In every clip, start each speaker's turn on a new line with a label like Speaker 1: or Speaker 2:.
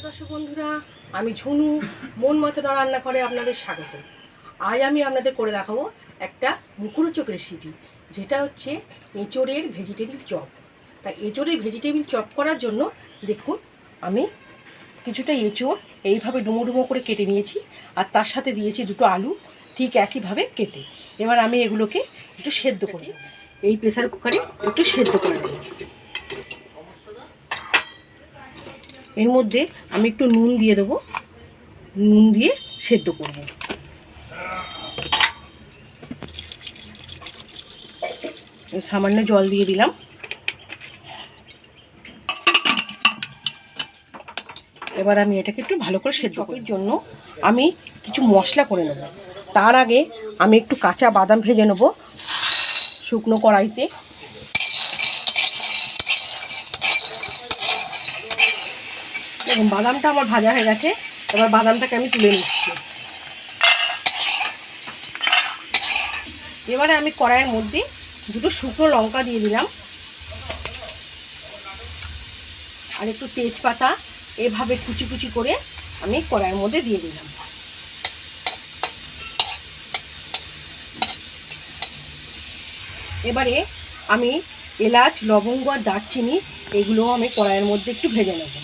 Speaker 1: নমস্কার দর্শক বন্ধুরা, আমি ঝুনু মন মতো রান্নাঘরে আপনাদের স্বাগত। আজ আমি আপনাদের করে দেখাবো একটা মুখরোচক রেসিপি, যেটা হচ্ছে এঁচোড়ের ভেজিটেবিল চপ। তাই এঁচোড়ের ভেজিটেবিল চপ করার জন্য দেখুন আমি কিছুটা এঁচোড় এইভাবে ডুমো ডুমো করে কেটে নিয়েছি, আর তার সাথে দিয়েছি দুটো আলু ঠিক একইভাবে কেটে। এবার আমি এগুলোকে একটু সেদ্ধ করি, এই প্রেসার কুকারে একটু সেদ্ধ করে নেব। এর মধ্যে আমি একটু নুন দিয়ে দেবো, নুন দিয়ে সেদ্ধ করব। সামান্য জল দিয়ে দিলাম। এবার আমি এটাকে একটু ভালো করে সেদ্ধ করার জন্য আমি কিছু মশলা করে নেব। তার আগে আমি একটু কাঁচা বাদাম ভেজে নেব শুকনো কড়াইতে। দেখুন বাদামটা আমার ভাজা হয়ে গেছে। এবার বাদামটাকে আমি তুলে নিচ্ছি। এবারে আমি কড়াইয়ের মধ্যে দুটো শুকনো লঙ্কা দিয়ে দিলাম, আর একটু তেজপাতা এভাবে কুচি কুচি করে আমি কড়াইয়ের মধ্যে দিয়ে দিলাম। এবারে আমি এলাচ, লবঙ্গ আর দারচিনি এগুলো আমি কড়াইয়ের মধ্যে একটু ভেজে নেব।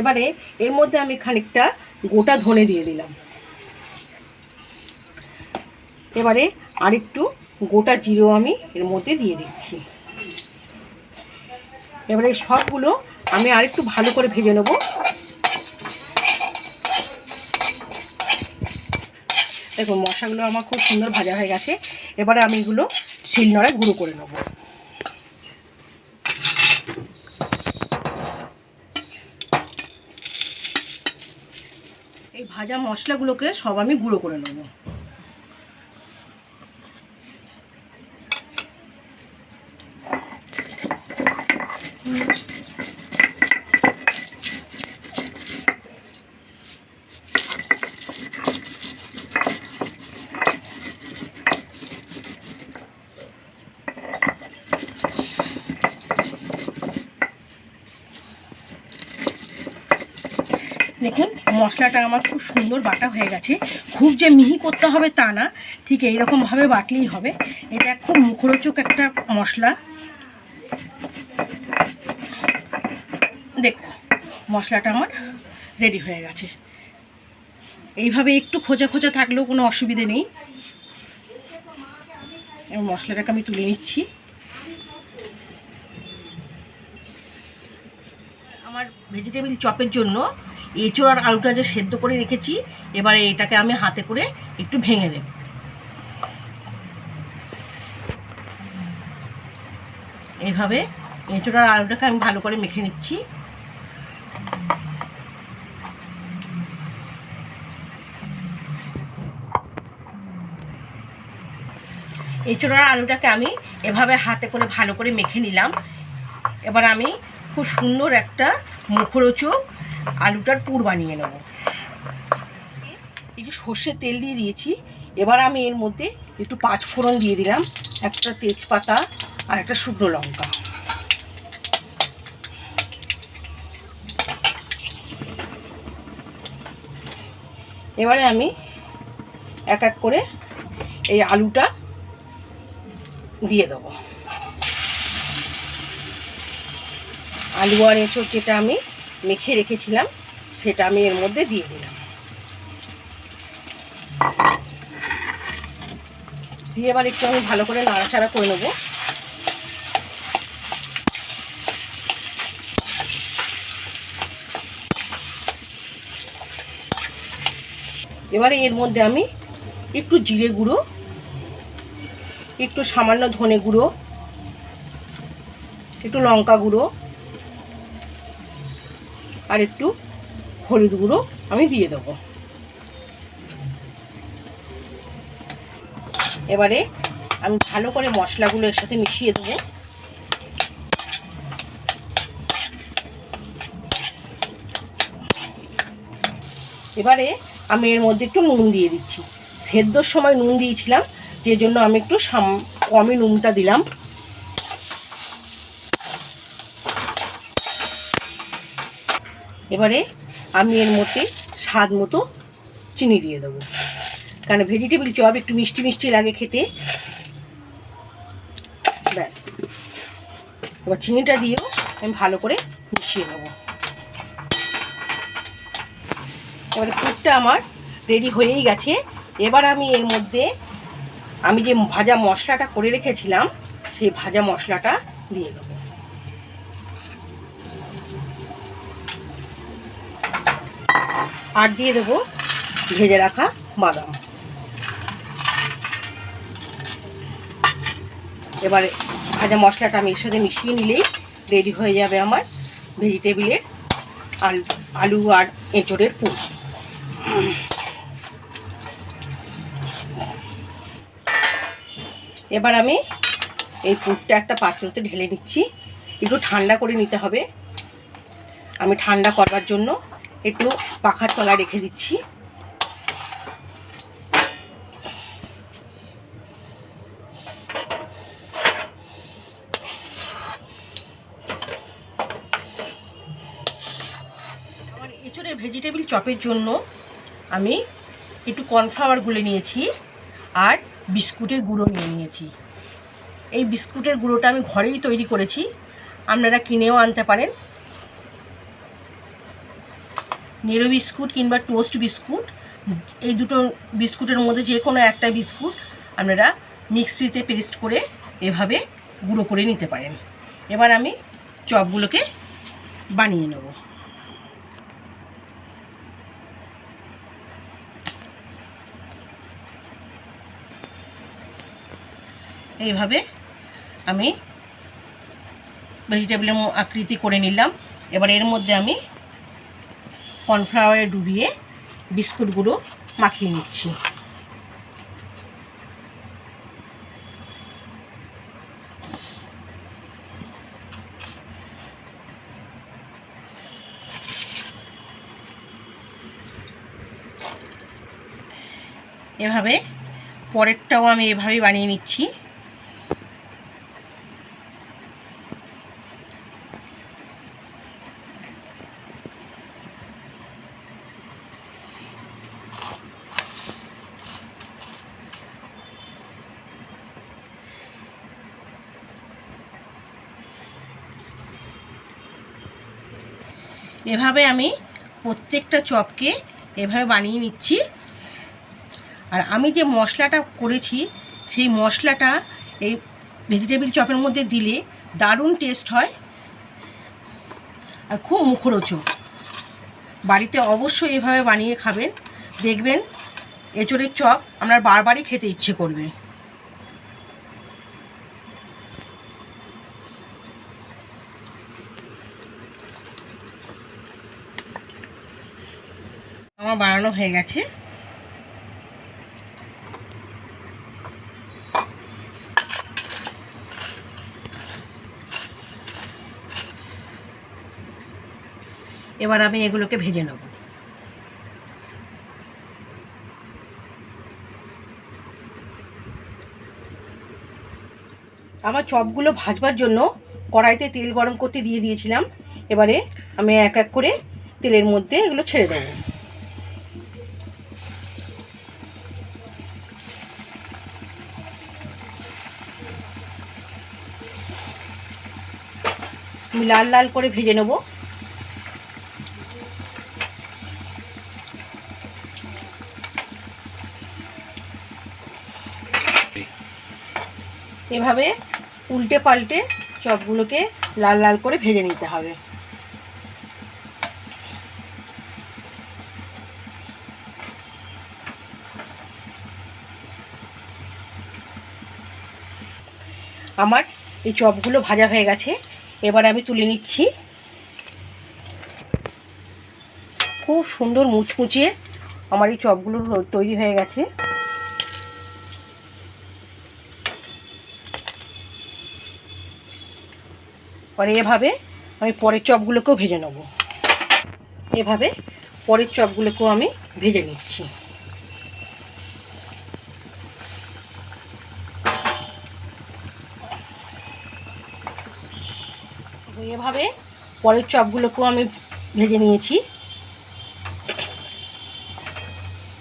Speaker 1: এবারে এর মধ্যে আমি খানিকটা গোটা ধনে দিয়ে দিলাম। এবারে আরেকটু গোটা জিরেও আমি এর মধ্যে দিয়ে দিচ্ছি। এবারে সবগুলো আমি আরেকটু ভালো করে ভেজে নেব। দেখুন মশলাগুলো আমার খুব সুন্দর ভাজা হয়ে গেছে। এবারে আমি এগুলো শিলনোড়ায় গুঁড়ো করে নেব। এই ভাজা মশলাগুলোকে সব আমি গুঁড়ো করে নেব। দেখুন মশলাটা আমার খুব সুন্দর বাটা হয়ে গেছে। খুব যে মিহি করতে হবে তা না, ঠিক এইরকমভাবে বাটলেই হবে। এটা খুব মুখরোচক একটা মশলা। দেখুন মশলাটা আমার রেডি হয়ে গেছে। এইভাবে একটু খোঁজা খোঁজা থাকলেও কোনো অসুবিধে নেই। এবং মশলাটাকে আমি তুলে নিচ্ছি। আমার ভেজিটেবিল চপের জন্য এঁচোড় আর আলুটা যে সেদ্ধ করে রেখেছি, এবারে এটাকে আমি হাতে করে একটু ভেঙে দেব। এইভাবে এঁচোড় আর আলুটাকে আমি ভালো করে মেখে নিচ্ছি। এঁচোড় আর আলুটাকে আমি এভাবে হাতে করে ভালো করে মেখে নিলাম। এবার আমি খুব সুন্দর একটা মুখরোচক আলুটার পুর বানিয়ে নেব। এই যে সর্ষের তেল দিয়ে দিয়েছি। এবার আমি এর মধ্যে একটু পাঁচফোড়ন দিয়ে দিলাম, একটা তেজপাতা আর একটা শুকনো লঙ্কা। এবারে আমি এক এক করে এই আলুটা দিয়ে দেবো। আলু আর এঁচোড় যেটা আমি মেখে রেখেছিলাম সেটা আমি এর মধ্যে দিয়ে দিলাম। দিয়ে এবার একটু আমি ভালো করে নাড়াচাড়া করে নেব। এবারে এর মধ্যে আমি একটু জিরে গুঁড়ো, একটু সামান্য ধনে গুঁড়ো, একটু লঙ্কা গুঁড়ো আর একটু হলুদ গুঁড়ো আমি দিয়ে দেবো। এবারে আমি ভালো করে মশলাগুলো এর সাথে মিশিয়ে দেবো। এবারে আমি এর মধ্যে একটু নুন দিয়ে দিচ্ছি। সেদ্ধর সময় নুন দিয়েছিলাম, যে জন্য আমি একটু কমই নুনটা দিলাম। এবারে আমি এর মধ্যে স্বাদ মতো চিনি দিয়ে দেবো, কারণ ভেজিটেবিল চপ একটু মিষ্টি মিষ্টি লাগে খেতে। ব্যাস, এবার চিনিটা দিয়েও আমি ভালো করে মিশিয়ে নেবো। এবারে পুরটা আমার রেডি হয়েই গেছে। এবার আমি এর মধ্যে আমি যে ভাজা মশলাটা করে রেখেছিলাম সেই ভাজা মশলাটা দিয়ে দেবো। আর দিয়ে দেবো ভেজে রাখা বাদাম। এবারে ভাজা মশলাটা আমি এর সাথে মিশিয়ে নিলেই রেডি হয়ে যাবে আমার ভেজিটেবিলের আলু আর এঁচোড়ের পুর। এবার আমি এই পুরটা একটা পাত্রতে ঢেলে নিচ্ছি। একটু ঠান্ডা করে নিতে হবে। আমি ঠান্ডা করবার জন্য একটু পাখার তলায় রেখে দিচ্ছি। আমার এঁচোড়ের ভেজিটেবিল চপের জন্য আমি একটু কর্নফ্লাওয়ার গুলে নিয়েছি আর বিস্কুটের গুঁড়ো নিয়েছি। এই বিস্কুটের গুঁড়োটা আমি ঘরেই তৈরি করেছি, আপনারা কিনেও আনতে পারেন। নেরো বিস্কুট কিংবা টোস্ট বিস্কুট, এই দুটো বিস্কুটের মধ্যে যে কোনো একটা বিস্কুট আপনারা মিক্সিতে পেস্ট করে এভাবে গুঁড়ো করে নিতে পারেন। এবার আমি চপগুলোকে বানিয়ে নেব। এইভাবে আমি ভেজিটেবলের আকৃতি করে নিলাম। এবার এর মধ্যে আমি কর্নফ্লাওয়ারে ডুবিয়ে বিস্কুটগুলো মাখিয়ে নিচ্ছি। এভাবে পরেরটাও আমি এভাবেই বানিয়ে নিচ্ছি। এভাবে আমি প্রত্যেকটা চপকে এভাবে বানিয়ে নিচ্ছি। আর আমি যে মশলাটা করেছি সেই মশলাটা এই ভেজিটেবিল চপের মধ্যে দিলে দারুণ টেস্ট হয় আর খুব মুখরোচক। বাড়িতে অবশ্যই এভাবে বানিয়ে খাবেন, দেখবেন এঁচোড়ের চপ আপনার বারবারই খেতে ইচ্ছে করবে। আমার বানানো হয়ে গেছে। এবার আমি এগুলোকে ভেজে নেব। আমার চপগুলো ভাজবার জন্য কড়াইতে তেল গরম করতে দিয়ে দিয়েছিলাম। এবারে আমি এক এক করে তেলের মধ্যে এগুলো ছেড়ে দেবো। আমি লাল লাল করে ভেজে নেব। এভাবে উল্টে পাল্টে চপগুলোকে লাল লাল করে ভেজে নিতে হবে। আমার এই চপগুলো ভাজা হয়ে গেছে। এবার আমি তুলে নিচ্ছি। খুব সুন্দর মুচমুচে আমার এই চপগুলো তৈরি হয়ে গেছে। পরে এভাবে আমি পরের চপগুলোকেও ভেজে নেব। এভাবে পরের চপগুলোকেও আমি ভেজে নিচ্ছি। এভাবে পরের চপগুলোকেও আমি ভেজে নিয়েছি।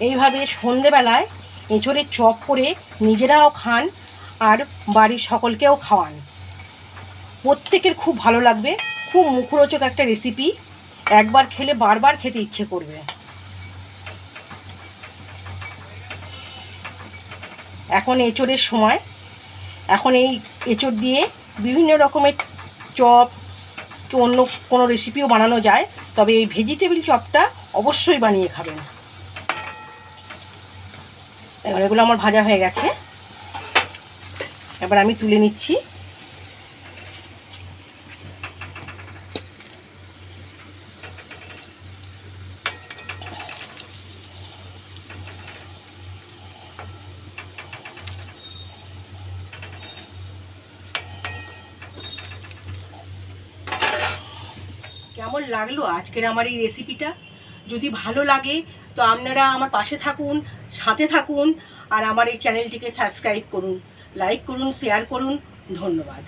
Speaker 1: এইভাবে সন্ধেবেলায় এঁচোড়ের চপ করে নিজেরাও খান আর বাড়ির সকলকেও খাওয়ান। প্রত্যেকের খুব ভালো লাগবে। খুব মুখরোচক একটা রেসিপি, একবার খেলে বারবার খেতে ইচ্ছে করবে। এখন এঁচোড়ের সময়, এখন এই এঁচোড় দিয়ে বিভিন্ন রকমের চপ কি অন্য কোনো রেসিপিও বানানো যায়, তবে এই ভেজিটেবিল চপটা অবশ্যই বানিয়ে খাবেন। এবার এগুলো আমার ভাজা হয়ে গেছে, এবার আমি তুলে নিচ্ছি। কেমন লাগলো আজকের আমার এই রেসিপিটা? যদি ভালো লাগে তো আপনারা আমার পাশে থাকুন, সাথে থাকুন, আর আমার এই চ্যানেলটিকে সাবস্ক্রাইব করুন, লাইক করুন, শেয়ার করুন। ধন্যবাদ।